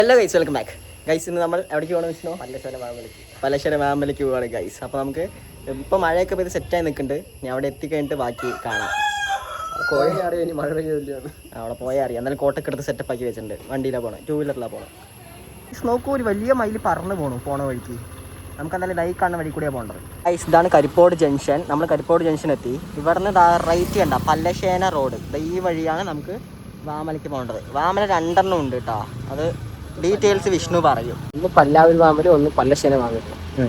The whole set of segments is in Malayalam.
Hello guys, welcome back guys. ഇന്ന് നമ്മൾ എവിടേക്ക് പോകണം വിഷ്ണു? പല്ലശ്ശേരി മാമ്പലിക്ക് പോവാണ് ഗൈസ്. അപ്പോൾ നമുക്ക് ഇപ്പോൾ മഴയൊക്കെ പെയ്ത് സെറ്റായി നിൽക്കുന്നുണ്ട്. ഞാൻ അവിടെ എത്തിക്കഴിഞ്ഞിട്ട് ബാക്കി കാണാം. മഴ പെയ്യുന്നില്ല, അവിടെ പോയാൽ അറിയാം. എന്നാലും കോട്ടൊക്കെ എടുത്ത് സെറ്റപ്പ് ആക്കി വെച്ചിട്ടുണ്ട്. വണ്ടിയിലാണ് പോകണം, 2 വീലറിലാണ് പോകണം. നോക്കൂ, ഒരു വലിയ മയിൽ പറന്ന് പോണ വഴിക്ക്. നമുക്ക് എന്തായാലും ലൈ കാണുന്ന വഴി കൂടിയാണ് പോകേണ്ടത് ഗൈസ്. ഇതാണ് കരിപ്പോട് ജംഗ്ഷൻ. നമ്മൾ കരിപ്പോട് ജംഗ്ഷൻ എത്തി. ഇവിടുന്ന് റൈറ്റ് കണ്ട പല്ലശ്ശേന റോഡ്, ഈ വഴിയാണ് നമുക്ക് വാമലയ്ക്ക് പോകേണ്ടത്. വാമല 2 ഉണ്ട് കേട്ടോ. അത് ഡീറ്റെയിൽസ് വിഷ്ണു പറയും. ഒന്ന് പല്ലാവൂർ വാമലും ഒന്ന് പല്ലശ്ശേന വാമലും.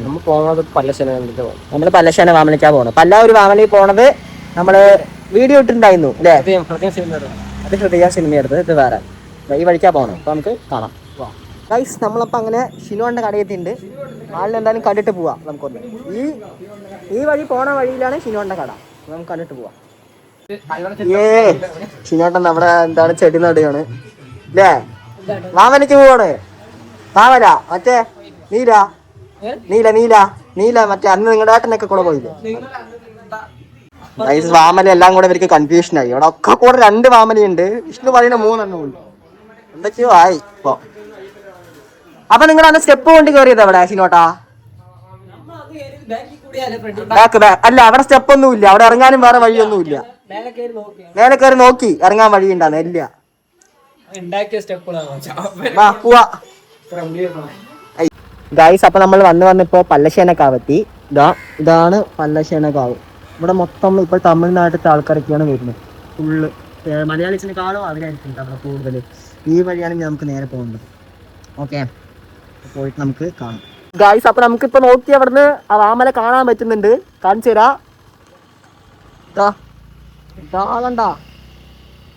നമ്മൾ പോകുന്നത് പല്ലശ്ശേന വാമലിക്ക് പോകും. നമ്മൾ പല്ലശ്ശേന വാമലയ്ക്കാണ് പോകുന്നത്. പല്ലാവൂർ വാമലയിൽ പോണത് നമ്മൾ വീഡിയോ ഇട്ടിട്ടുണ്ടായിരുന്നു അല്ലേ? അത് ഹൃദയ സിനിമ എടുത്തത്. ഇത് വേറെ ഈ വഴിക്കാണ് പോകണം. അപ്പോൾ നമുക്ക് കാണാം ഗൈസ്. നമ്മളപ്പോൾ അങ്ങനെ ഷിനുവിൻ്റെ കടയെത്തിയിട്ടുണ്ട്. ആളിനെ എന്തായാലും കണ്ടിട്ട് പോവാം. നമുക്കൊന്ന് ഈ വഴി പോണ വഴിയിലാണ് ഷിനുവിൻ്റെ കട. നമുക്ക് കണ്ടിട്ട് പോവാം. ഷിനോട്ടൻ നമ്മുടെ എന്താണ് ചെടി നടുകയാണ് അല്ലേ? വാമലയ്ക്ക് പോവാണ്. വാമല മറ്റേ നീല മറ്റേ അന്ന് നിങ്ങളുടെ ഏട്ടനൊക്കെ കൂടെ പോയില്ലേ? വാമല എല്ലാം കൂടെ ഇവർക്ക് കൺഫ്യൂഷൻ ആയി. ഇവിടെ ഒക്കെ കൂടെ 2 വാമലയുണ്ട്. വിഷ്ണു പറയുന്ന 3 ഉണ്ട്. എന്തൊക്കെയോ ആയി ഇപ്പൊ. അപ്പൊ നിങ്ങളുടെ അന്ന് സ്റ്റെപ്പ് കൊണ്ട് കയറിയത് എവിടെ ഷിനോട്ടാ? അല്ല, അവിടെ സ്റ്റെപ്പ് ഒന്നും ഇല്ല. അവിടെ ഇറങ്ങാനും വേറെ വഴിയൊന്നും ഇല്ല. മേലെ കയറി നോക്കി ഇറങ്ങാൻ വഴി ഉണ്ടാന്ന് ഇല്ല. ഗൈസ്, അപ്പൊ നമ്മൾ വന്നിപ്പോ പല്ലശ്ശേനക്കാവെത്തി. ഇതാണ് പല്ലശ്ശേനക്കാവ്. ഇവിടെ മൊത്തം ഇപ്പൊ തമിഴ്നാട്ടിലത്തെ ആൾക്കാരൊക്കെയാണ് വരുന്നത്. ഫുള്ള് മലയാളീസിനെക്കാളും അവരായിരിക്കും അവിടെ കൂടുതൽ. ഈ വഴിയാണെങ്കിൽ നമുക്ക് നേരെ പോകുന്നത്. ഓക്കെ, പോയിട്ട് നമുക്ക് കാണാം ഗൈസ്. അപ്പൊ നമുക്കിപ്പോ നോക്കി അവിടുന്ന് ആ വാമല കാണാൻ പറ്റുന്നുണ്ട്. കാണിച്ചു തരാം. കണ്ട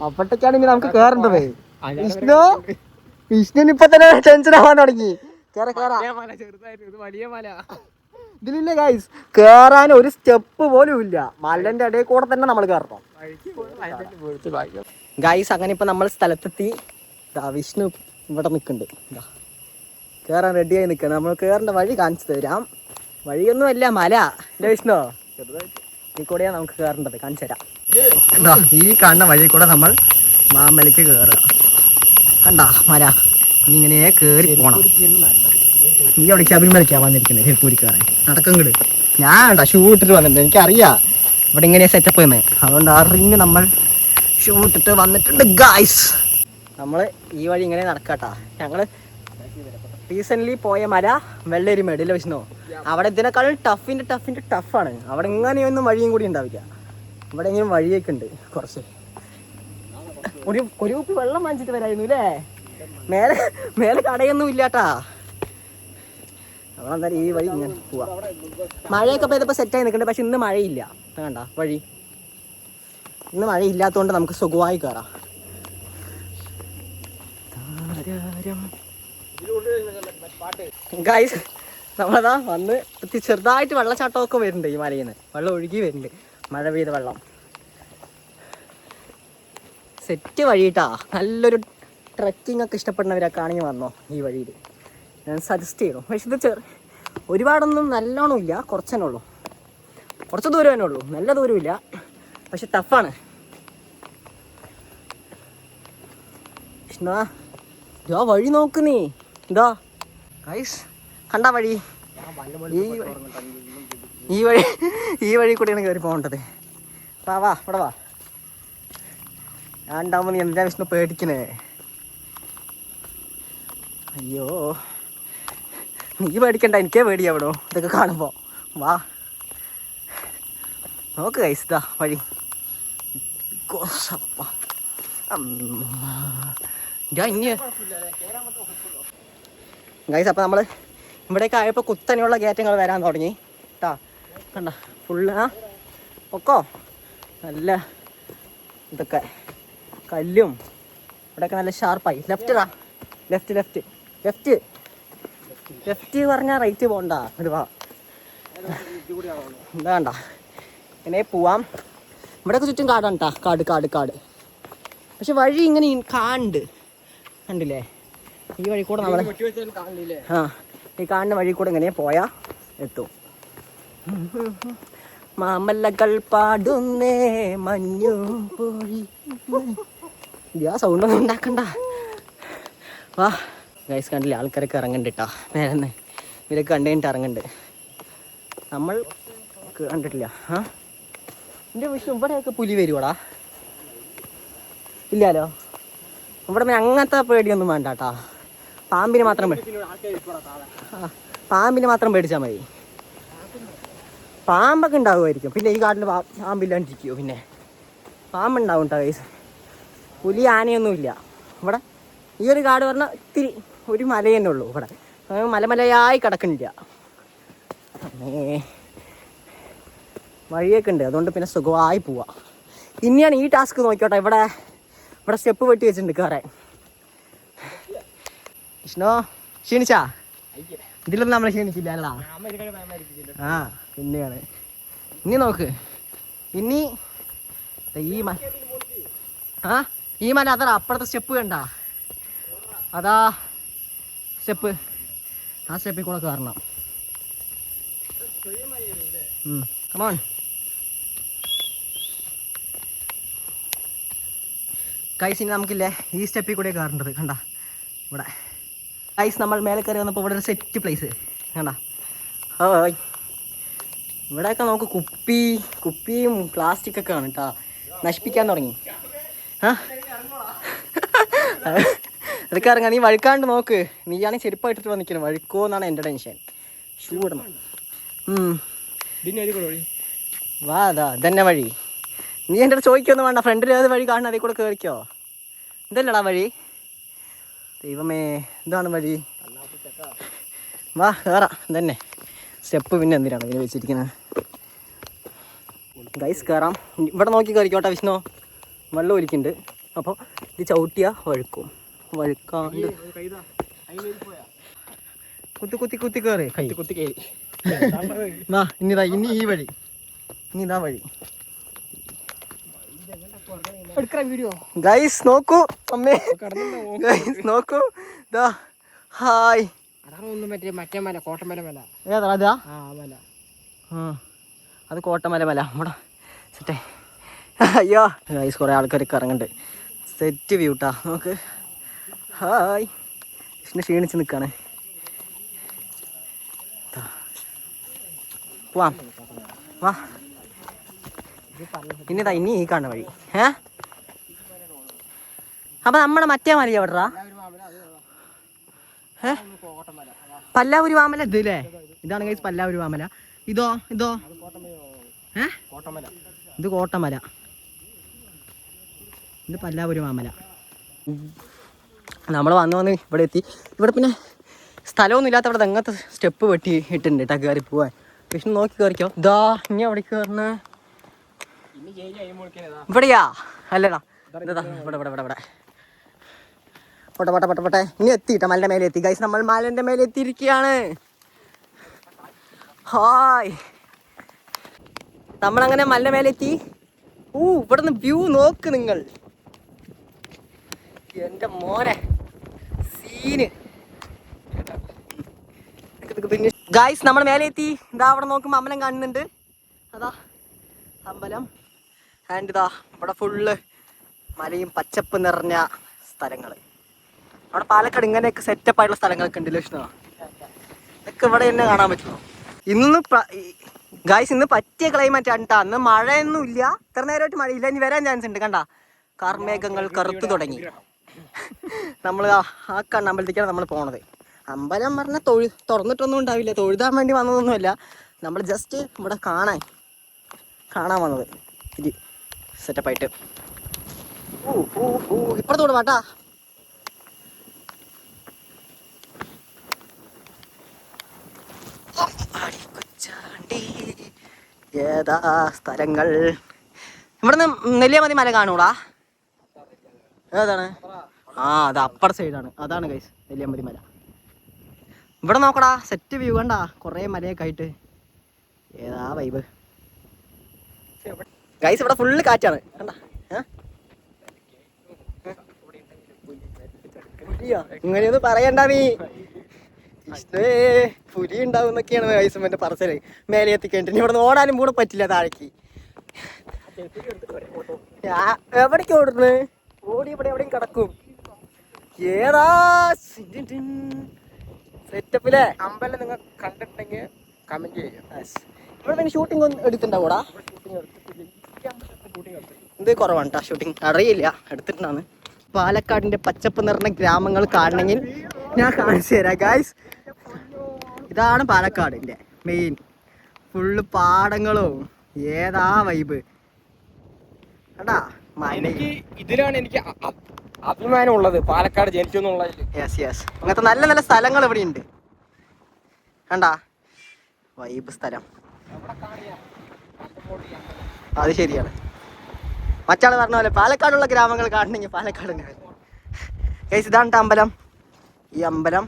അപ്പട്ടേക്കാണെങ്കിൽ നമുക്ക് കേറേണ്ടത്. വിഷ്ണുവിന് ഇപ്പൊ തന്നെ ടെൻഷൻ ആവാൻ തുടങ്ങി. ഇതിലില്ല ഗൈസ്, കേറാൻ ഒരു സ്റ്റെപ്പ് പോലും ഇല്ല. മലന്റെ ഇടയിൽ കൂടെ തന്നെ നമ്മൾ കയറണം ഗൈസ്. അങ്ങനെ ഇപ്പൊ നമ്മൾ സ്ഥലത്തെത്തി. വിഷ്ണു ഇവിടെ നിൽക്കുന്നുണ്ട്. കേറാൻ റെഡിയായി നിൽക്കണം. നമ്മൾ കേറേണ്ട വഴി കാണിച്ചു തരാം. വഴിയൊന്നും അല്ല, മല അല്ലേ വിഷ്ണു? ഈ കൂടെയാണ് നമുക്ക് കയറേണ്ടത്. കാണിച്ചു തരാം. ഈ കാണുന്ന വഴി കൂടെ നമ്മൾ മാമലയ്ക്ക് കയറുക. കണ്ട മല, ഇങ്ങനെ കയറി പോണം. നീ അവിടെ ശബരിമലയ്ക്കാ വന്നിരിക്കുന്നത് ഹിൽപ്പൂരിക്കാരൻ. നടക്കങ്ങട് ഞാൻ കണ്ട ഷൂ ഇട്ടിട്ട് വന്നിട്ടുണ്ട്. എനിക്കറിയാം ഇവിടെ ഇങ്ങനെ സെറ്റപ്പ് ചെയ്യുന്നത്. അതുകൊണ്ട് ആ റിങ് നമ്മൾ ഷൂ ഇട്ടിട്ട് വന്നിട്ടുണ്ട് ഗായ്സ്. നമ്മൾ ഈ വഴി ഇങ്ങനെ നടക്കാട്ടാ. ഞങ്ങൾ റീസെൻ്റ്ലി പോയ മല വെള്ളരിമേട് ഇല്ല വിഷ്ണു? അവിടെ ഇതിനേക്കാളും ടഫാണ്. അവിടെ ഇങ്ങനെയൊന്നും വഴിയും കൂടി ഉണ്ടാവില്ല. ഇവിടെ ഇങ്ങനെ വഴിയൊക്കെ ഉണ്ട്. കുറച്ച് ഒരു കുപ്പി വെള്ളം വാങ്ങിച്ചിട്ട് വരായിരുന്നു അല്ലേ? മേലെ കടയൊന്നും ഇല്ലാട്ടാ. നമ്മളെന്തായാലും ഈ വഴി ഇങ്ങനെ പോവാം. മഴയൊക്കെ പെയ്തപ്പോൾ സെറ്റായി നിൽക്കുന്നുണ്ട്. പക്ഷെ ഇന്ന് മഴയില്ല. വേണ്ട വഴി ഇന്ന് മഴയില്ലാത്തതുകൊണ്ട് നമുക്ക് സുഖമായി കയറാം. ഗൈസ്, നമ്മളതാ വന്ന് ചെറുതായിട്ട് വെള്ളച്ചാട്ടമൊക്കെ വരുന്നുണ്ട്. ഈ മലയിൽ നിന്ന് വെള്ളം ഒഴുകി വരുന്നുണ്ട്. മഴ പെയ്ത വെള്ളം. സെറ്റ് വഴിയിട്ടാ. നല്ലൊരു ട്രക്കിംഗ് ഒക്കെ ഇഷ്ടപ്പെടുന്നവരൊക്കെ ആണെങ്കിൽ വന്നോ ഈ വഴിയിൽ. ഞാൻ സജസ്റ്റ് ചെയ്യണം. പക്ഷെ ഇത് ഒരുപാടൊന്നും നല്ലോണം ഇല്ല. കുറച്ച് തന്നെ ഉള്ളൂ. കുറച്ച് ദൂരം തന്നെ ഉള്ളൂ. നല്ല ദൂരമില്ല. പക്ഷെ ടഫാണ്. കൃഷ്ണ ഇതാ വഴി നോക്ക് നീ. ഇതാ ഗൈസ്, കണ്ട വഴി? ഈ വഴി കൂടെയാണ് കയറി പോകേണ്ടത്. വാ ഇവിടെ വാ. ഞാൻ ഉണ്ടാവുമ്പോൾ നീ എന്താ വിഷ്ണു പേടിക്കണേ? അയ്യോ, നീ പേടിക്കണ്ട, എനിക്കേ പേടിയാവിടോ ഇതൊക്കെ കാണുമ്പോൾ. വാ നോക്ക് ഗൈസ്, ഇതാ വഴി. ഗൈസ്, അപ്പോൾ നമ്മൾ ഇവിടേക്ക് ആയപ്പോൾ കുത്തനെയുള്ള കയറ്റങ്ങൾ വരാൻ തുടങ്ങി കേട്ടോ. കണ്ട ഫുള്ള് ഒക്കോ നല്ല ഇതൊക്കെ കല്ലും ഇവിടെയൊക്കെ നല്ല ഷാർപ്പായി. ലെഫ്റ്റ് പറഞ്ഞാൽ റൈറ്റ് പോകണ്ട. ഒരു വാ, എന്താ കണ്ട ഇങ്ങനെ പോവാം. ഇവിടെയൊക്കെ ചുറ്റും കാടാണ് കേട്ടോ. കാട്. പക്ഷെ വഴി ഇങ്ങനെ കണ്ടില്ലേ? ഈ വഴി കൂടെ നമ്മൾ ഈ കാണുന്ന വഴി കൂടെ ഇങ്ങനെ പോയാ എത്തും. മാമല്ലകൾ പാടുന്നേ മഞ്ഞു പോയി. സൗണ്ടൊന്നും ഉണ്ടാക്കണ്ട. വാ ഗൈസ് കണ്ടില്ലേ ആൾക്കാരൊക്കെ ഇറങ്ങുന്നുണ്ട് കേട്ടോ നേരെ ഇവരൊക്കെ കണ്ടു കഴിഞ്ഞിട്ട് ഇറങ്ങുന്നുണ്ട്. നമ്മൾ കണ്ടിട്ടില്ല. എൻ്റെ വിഷയം ഇവിടെയൊക്കെ പുലി വരുവാടാ? ഇല്ലല്ലോ. ഇവിടെ അങ്ങനത്തെ പേടിയൊന്നും വേണ്ട കേട്ടാ. പാമ്പിനെ മാത്രം പേടിച്ചാൽ മതി. പാമ്പൊക്കെ ഉണ്ടാവുമായിരിക്കും. പിന്നെ ഈ കാട്ടിൽ പാമ്പില്ലാണ്ടിരിക്കുമോ? പിന്നെ പാമ്പുണ്ടാവും കേട്ടോ ഗൈസ്. പുലി ആനയൊന്നുമില്ല ഇവിടെ. ഈ ഒരു കാട് പറഞ്ഞാൽ ഇത്തിരി ഒരു മല തന്നെ ഉള്ളൂ ഇവിടെ. മലമലയായി കിടക്കണില്ല. വഴിയൊക്കെ ഉണ്ട്, അതുകൊണ്ട് പിന്നെ സുഖമായി പോവാം. ഇനിയാണ് ഈ ടാസ്ക് നോക്കിയോട്ടെ. ഇവിടെ സ്റ്റെപ്പ് വെട്ടി വെച്ചിട്ടുണ്ട് കയറാൻ. വിഷ്ണു ക്ഷീണിച്ചാ? ഇതിലൊന്നും നമ്മൾ ക്ഷീണിച്ചില്ല അല്ലടാ. പിന്നെയാണ് ഇനി നോക്ക്. ഇനി ഈ മല അതാ അപ്പുറത്തെ സ്റ്റെപ്പ് കണ്ട? അതാ സ്റ്റെപ്പ്. ആ സ്റ്റെപ്പിൽ കൂടെ കയറണം. കമോൺ. ഗൈസ് ഇനി നമുക്കില്ലേ ഈ സ്റ്റെപ്പിൽ കൂടെ കയറേണ്ടത്. കണ്ട ഇവിടെ ഗൈസ് നമ്മൾ മേലെ കയറി വന്നപ്പോൾ ഇവിടെ ഒരു സെറ്റ് പ്ലേസ് കണ്ട. ഇവിടെയൊക്കെ നമുക്ക് കുപ്പിയും പ്ലാസ്റ്റിക്കൊക്കെ ആണ് കേട്ടോ. നശിപ്പിക്കാൻ തുടങ്ങി. അതൊക്കെ ഇറങ്ങാം. നീ വഴുക്കാണ്ട് നോക്ക്. നീയാണെങ്കിൽ ചെരുപ്പായിട്ടിട്ട് വന്നിരിക്കണം. വഴുക്കോ എന്നാണ് എൻ്റെ ടെൻഷൻ. ഷൂ ഇടണം. വാ അതാ ഇതന്നെ വഴി. നീ എൻ്റെ അടുത്ത് ചോദിക്കൊന്നും വേണ്ട. ഫ്രണ്ടിൽ ഏത് വഴി കാണണം അതിൽ കൂടെ കയറിക്കോ. ഇതല്ലടാ വഴി. ദൈവമേ ഇതാണ് വഴി. വാ കയറാം. ഇതന്നെ സ്റ്റെപ്പ്. പിന്നെ എന്തിനാണ് ഇതിന് വെച്ചിരിക്കുന്നത്? ഗൈസ് കയറാം. ഇവിടെ നോക്കി കയറിക്കോട്ടെ വിഷ്ണു. വെള്ളം ഒലിക്കുന്നുണ്ട്. അപ്പോൾ ഇത് ചവിട്ടിയാ വഴുക്കും. വഴുക്കാണ്ട് കുത്തി കയറി കയറി. വാ ഇനി ഈ വഴി. ഇനി ഇതാ വഴി. ഗൈസ് നോക്കൂ. അമ്മേ ഗൈസ് നോക്കൂ. ഇതാ ഹായ്. ഏതാ അതാ? അത് കോട്ടമല മല. നമ്മുടെ സെറ്റേ. അയ്യോ ഗൈസ് കുറേ ആൾക്കാരൊക്കെ ഇറങ്ങുന്നുണ്ട്. സെറ്റ് വ്യൂ ട്ടാ. നോക്ക്. ഹായ്. ക്ഷീണിച്ച് നിൽക്കാണ്. പോവാം വാ. ഇനി ഈ കാണുന്ന വഴി. അപ്പൊ നമ്മുടെ മറ്റേ മല എവിടാ? പല്ലാവൂര് വാമല ഇത് അല്ലേ? ഇതാണ് ഗൈസ് പല്ലാവൂര് വാമല. ഇതോ ഇത് കോട്ടമല. ഇത് പല്ലാവൂര് വാമല. നമ്മൾ വന്ന് ഇവിടെ എത്തി. ഇവിടെ പിന്നെ സ്ഥലമൊന്നും ഇല്ലാത്ത ഇവിടെ അങ്ങനത്തെ സ്റ്റെപ്പ് വെട്ടി ഇട്ടുണ്ട് കേട്ടോ കയറി പോവാൻ. വിഷ്ണു നോക്കി കയറിക്കോ. ഇതാ ഇനി എവിടെ കയറണ? ഇവിടെയാ? അല്ലടാ ഇവിടെ പോട്ടെ. ഇനി എത്തിയിട്ട മലന്റെ മേലെ എത്തി ഗൈസ്. നമ്മൾ മലന്റെ മേലെ എത്തിയിരിക്കുകയാണ്. ഹായ്. നമ്മളങ്ങനെ മലന്റെ മേലെ എത്തി. ഇവിടെ നിന്ന് വ്യൂ നോക്ക് നിങ്ങൾ. എന്റെ മോനെ സീന്. ഗൈസ് നമ്മൾ മേലെ എത്തി. ഇതാ അവിടെ നോക്കുമ്പോൾ അമ്പലം കാണുന്നുണ്ട്. അതാ അമ്പലം. ആൻഡ് ഇതാ ഇവിടെ ഫുള്ള് മലയും പച്ചപ്പ് നിറഞ്ഞ സ്ഥലങ്ങൾ. അവിടെ പാലക്കാട് ഇങ്ങനെയൊക്കെ സെറ്റപ്പ് ആയിട്ടുള്ള സ്ഥലങ്ങളൊക്കെ ഉണ്ട്. ലക്ഷ്മണ ഇതൊക്കെ ഇവിടെ തന്നെ കാണാൻ പറ്റുമോ? ഇന്ന് പറ്റിയ ക്ലൈമറ്റ് ആണ് കേട്ടോ. അന്ന് മഴയൊന്നും ഇല്ല. ഇത്ര നേരമായിട്ട് മഴയില്ല. ഇനി വരാൻ ചാൻസ് ഉണ്ട്. കണ്ട കാർമേഘങ്ങൾ കറുത്തു തുടങ്ങി. നമ്മൾ ആ കണ്ണമ്പലത്തേക്കാണ് നമ്മൾ പോണത്. അമ്പലം പറഞ്ഞാൽ തുറന്നിട്ടൊന്നും ഉണ്ടാവില്ല. തൊഴുതാൻ വേണ്ടി വന്നതൊന്നുമല്ല. നമ്മൾ ജസ്റ്റ് ഇവിടെ കാണാൻ വന്നത്. ഇത് സെറ്റപ്പായിട്ട്. ഇപ്പുറത്തോട് വാട്ടാ. ഏതാ സ്ഥലങ്ങൾ? ഇവിടുന്ന് നെല്ലിയാമതി മല കാണൂടാ? ഏതാണ്? അത് അപ്പർ സൈഡാണ്. അതാണ് ഗൈസ് നെല്ലിയാമതി മല. ഇവിടെ നോക്കടാ സെറ്റ് വ്യൂ കണ്ടാ. കുറേ മലയൊക്കെ ആയിട്ട് ഏതാ വൈബ് ഗൈസ്. ഇവിടെ ഫുള്ള് കാറ്റാണ് കണ്ടാ. ഇങ്ങനെയൊന്നും പറയണ്ട നീ. പുലി ഉണ്ടാവും എന്നൊക്കെയാണ് ഗൈസ് എന്റെ പറച്ചില്. മേലെ എത്തിക്കേണ്ടി ഇവിടെ ഓടാനും കൂടെ പറ്റില്ല താഴേക്ക്. എവിടേക്ക് ഓടുന്നു? ഓടി ഇവിടെ എവിടെയും കിടക്കും. ഏതാ സെറ്റപ്പിലെ അമ്പലം നിങ്ങൾ കണ്ടിട്ടുണ്ടെങ്കിൽ കമന്റ് ചെയ്യാം. ഇവിടെ പിന്നെ ഷൂട്ടിംഗ് ഒന്നും എടുത്തിട്ടുണ്ടാവൂടാ? ഇത് കുറവാണ് കേട്ടോ ഷൂട്ടിംഗ്, അറിയില്ല എടുത്തിട്ടുണ്ടാന്ന്. പാലക്കാടിന്റെ പച്ചപ്പ് നിറഞ്ഞ ഗ്രാമങ്ങൾ കാണണമെങ്കിൽ ഞാൻ കാണിച്ചു തരാം ഗായ്സ്. ഇതാണ് പാലക്കാടിന്റെ മെയിൻ, ഫുള്ള് പാടങ്ങളും. ഏതാ വൈബ് കേട്ടാ. എനിക്ക് ഇതിലാണ് എനിക്ക് അഭിമാനം ഉള്ളത്, പാലക്കാട് ജനിച്ചു എന്നുള്ളതിൽ. യെസ് യെസ്, അങ്ങനത്തെ നല്ല നല്ല സ്ഥലങ്ങൾ ഇവിടെ ഉണ്ട് കണ്ടാ. വൈബ് സ്ഥലം അത് ശരിയാണ്. മറ്റാള് പറഞ്ഞ പോലെ പാലക്കാടുള്ള ഗ്രാമങ്ങൾ കാണണമെങ്കിൽ പാലക്കാട് ഗൈസ്. ഇതാണ് അമ്പലം. ഈ അമ്പലം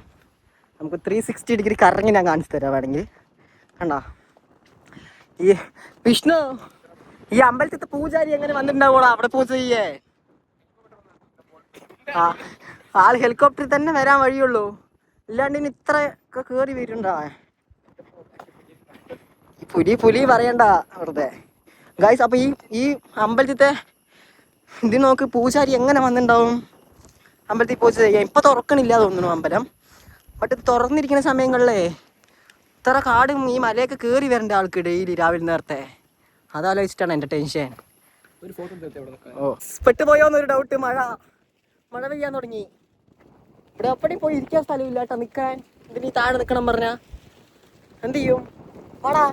നമുക്ക് 360 ഡിഗ്രി കറങ്ങി ഞാൻ കാണിച്ചു തരാം വേണമെങ്കിൽ. കണ്ടാ ഈ വിഷ്ണു, ഈ അമ്പലത്തിലത്തെ പൂജാരി എങ്ങനെ വന്നിട്ടുണ്ടാവോളാ അവിടെ പൂജ ചെയ്യേ? ആ ആള് ഹെലികോപ്റ്ററിൽ തന്നെ വരാൻ വഴിയുള്ളൂ, ഇല്ലാണ്ട് ഇനി ഇത്ര ഒക്കെ കേറി വരുന്നുണ്ടാ. പുലി പറയണ്ട വെറുതെ ഗൈസ്. അപ്പൊ ഈ അമ്പലത്തിത്തെ ഇത് നോക്ക്, പൂജാരി എങ്ങനെ വന്നിട്ടുണ്ടാവും അമ്പലത്തിൽ പൂജ ചെയ്യാം. ഇപ്പൊ തുറക്കണില്ല തോന്നുന്നു അമ്പലം, ബട്ട് ഇത് തുറന്നിരിക്കുന്ന സമയങ്ങളിലേ ഇത്ര കാടും ഈ മലയൊക്കെ കയറി വരേണ്ട ആൾക്ക് ഡെയിലി രാവിലെ നേരത്തെ. അതാലോചിച്ചിട്ടാണ് എൻ്റെ ടെൻഷൻ. ഒരു ഫോട്ടോ ഓ പെട്ടുപോയോന്നൊരു ഡൗട്ട്. മഴ പെയ്യാൻ തുടങ്ങി. ഇവിടെ അപ്പടി പോയി ഇരിക്കാൻ സ്ഥലമില്ല കേട്ടോ, നിൽക്കാൻ. ഇതിന് താഴെ നിൽക്കണം പറഞ്ഞാ എന്ത് ചെയ്യും? വാടാ.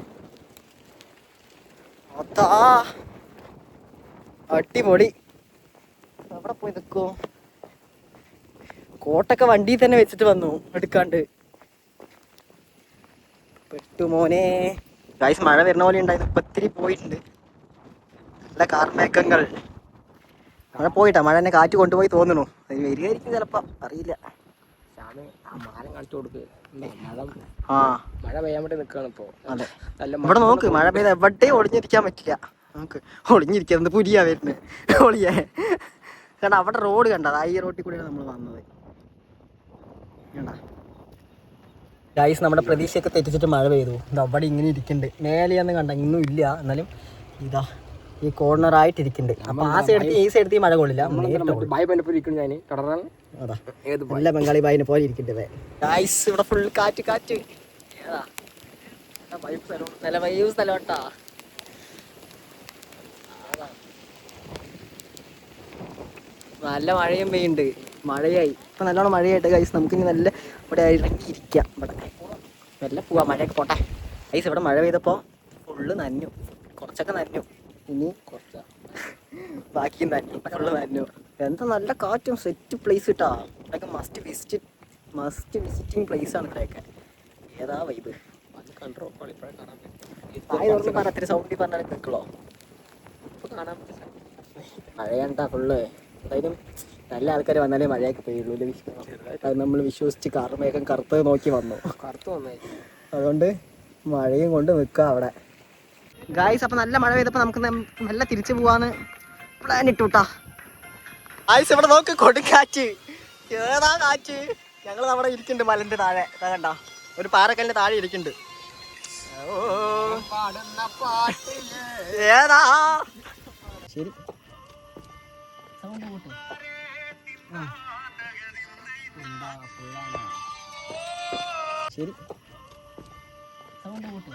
അതാ അടിപൊളി. അവിടെ പോയി നിൽക്കും. കോട്ടൊക്കെ വണ്ടിയിൽ തന്നെ വെച്ചിട്ട് വന്നു എടുക്കാണ്ട്. പെട്ടുമോനെ ഗൈസ്. മഴ വരുന്ന പോലെ ഉണ്ടായിരുന്നു, ഇപ്പൊ ഇത്തിരി പോയിട്ടുണ്ട്. നല്ല കാർമേഘങ്ങൾ. മഴ പോയിട്ടാ, മഴ എന്നെ കാറ്റ് കൊണ്ടുപോയി തോന്നുന്നു. അത് വരികയായിരിക്കും ചിലപ്പോ, അറിയില്ല. മാനം കാണിച്ചു കൊടുക്കുക. മഴ പെയ്യാൻ വേണ്ടി നിൽക്കുകയാണ് ഇപ്പോ. അതെ, ഇവിടെ നോക്ക്, മഴ പെയ്ത എവിടെയും ഒളിഞ്ഞിരിക്കാൻ പറ്റില്ല. നമുക്ക് ഒളിഞ്ഞിരിക്കുന്നത് പുലിയാ വരുന്നത് ഒളിയേ. കാരണം അവിടെ റോഡ് കണ്ടത്, ഈ റോഡിൽ കൂടെയാണ് നമ്മൾ വന്നത്. ഗൈസ്, നമ്മുടെ പ്രതീക്ഷയൊക്കെ തെറ്റിച്ചിട്ട് മഴ പെയ്തു. ഇത് അവിടെ ഇങ്ങനെ ഇരിക്കുന്നുണ്ട്. മേലെയാന്ന് കണ്ട ഇന്നും ഇല്ല, എന്നാലും ഇതാ ഈ കോർണറായിട്ടിരിക്കുന്നുണ്ട്. അപ്പൊ ആ സൈഡ് ഈ സൈഡത്ത് മഴ കൊള്ളില്ല. അതാ നല്ല ബംഗാളി ബായിനെ പോലെ ഇരിക്കണ്ടേ ഗൈസ്. ഇവിടെ ഫുൾ കാറ്റ്. നല്ല വൈബ് സ്ഥലം കേട്ടാ. നല്ല മഴയും പെയ്യുന്നുണ്ട്. മഴയായി ഇപ്പൊ, നല്ലോണം മഴയായിട്ട് ഗൈസ്. നമുക്കിനി നല്ല ഇവിടെ ഇറങ്ങിയിരിക്കാം. ഇവിടെ നല്ല പോവാ, മഴയൊക്കെ പോട്ടെ ഗൈസ്. ഇവിടെ മഴ പെയ്തപ്പോ ഫുള്ള് നനഞ്ഞു, കുറച്ചൊക്കെ നനഞ്ഞു. ഇനി കുറച്ച് ബാക്കി നനഞ്ഞു, ഫുള്ള് നനഞ്ഞു. എന്താ നല്ല കാറ്റും. സെറ്റ് പ്ലേസ് കിട്ടാ. ഇവിടെയൊക്കെ മസ്റ്റ് വിസിറ്റിംഗ് പ്ലേസ് ആണ് ഇവിടെയൊക്കെ. ഏതാ വൈബ്. പറഞ്ഞ സൗണ്ടിൽ പറഞ്ഞാൽ കേൾക്കുള്ളോ? മഴയാണ്ടാ ഫുള്ള്. എന്തായാലും നല്ല ആൾക്കാർ വന്നാലേ മഴയൊക്കെ പെയ്യുള്ളൂ. അത് നമ്മൾ വിശ്വസിച്ച് കാർമേഘം കറുത്ത് നോക്കി വന്നു. അതുകൊണ്ട് മഴയും കൊണ്ട് നിൽക്കുക അവിടെ ഗായ്സ്. അപ്പം നല്ല മഴ പെയ്തപ്പോൾ നമുക്ക് നല്ല തിരിച്ചു പോവാന്ന് പ്ലാൻ ഇട്ടുട്ടാ ഗായ്സ്. ഇവിടെ നോക്ക്, കൊടുങ്കാറ്റ്. ഏതാ കാറ്റ്. ഞങ്ങൾ അവിടെ ഇരിക്കുന്നുണ്ട് മലന്റെ താഴെ. കണ്ട ഒരു പാറക്കല്ലിന്റെ താഴെ ഇരിക്കുന്നുണ്ട്. ഏതാ ശരി. ശരി, സൗണ്ട് കൂട്ട്.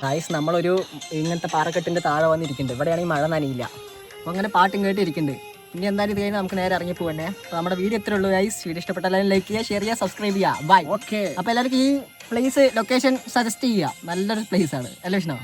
ഗായ്സ്, നമ്മളൊരു ഇങ്ങനത്തെ പാറക്കെട്ടിന്റെ താഴെ വന്നിരിക്കുന്നുണ്ട്. ഇവിടെയാണെങ്കിൽ മഴ നനയില്ല. അപ്പോൾ അങ്ങനെ പാട്ടും കേട്ട് ഇരിക്കുന്നുണ്ട്. ഇനി എന്തായാലും ഇത് കഴിഞ്ഞാൽ നമുക്ക് നേരെ ഇറങ്ങി പോകണേ. അപ്പോൾ നമ്മുടെ വീഡിയോ എത്ര ഉള്ളൂ ഗൈസ്. വീഡിയോ ഇഷ്ടപ്പെട്ടാലും ലൈക്ക് ചെയ്യുക, ഷെയർ ചെയ്യുക, സബ്സ്ക്രൈബ് ചെയ്യുക. ബൈ. ഓക്കെ. അപ്പോൾ എല്ലാവർക്കും ഈ പ്ലേസ് ലൊക്കേഷൻ സജസ്റ്റ് ചെയ്യുക. നല്ലൊരു പ്ലേസ് ആണ് അല്ലേ വിഷ്ണു?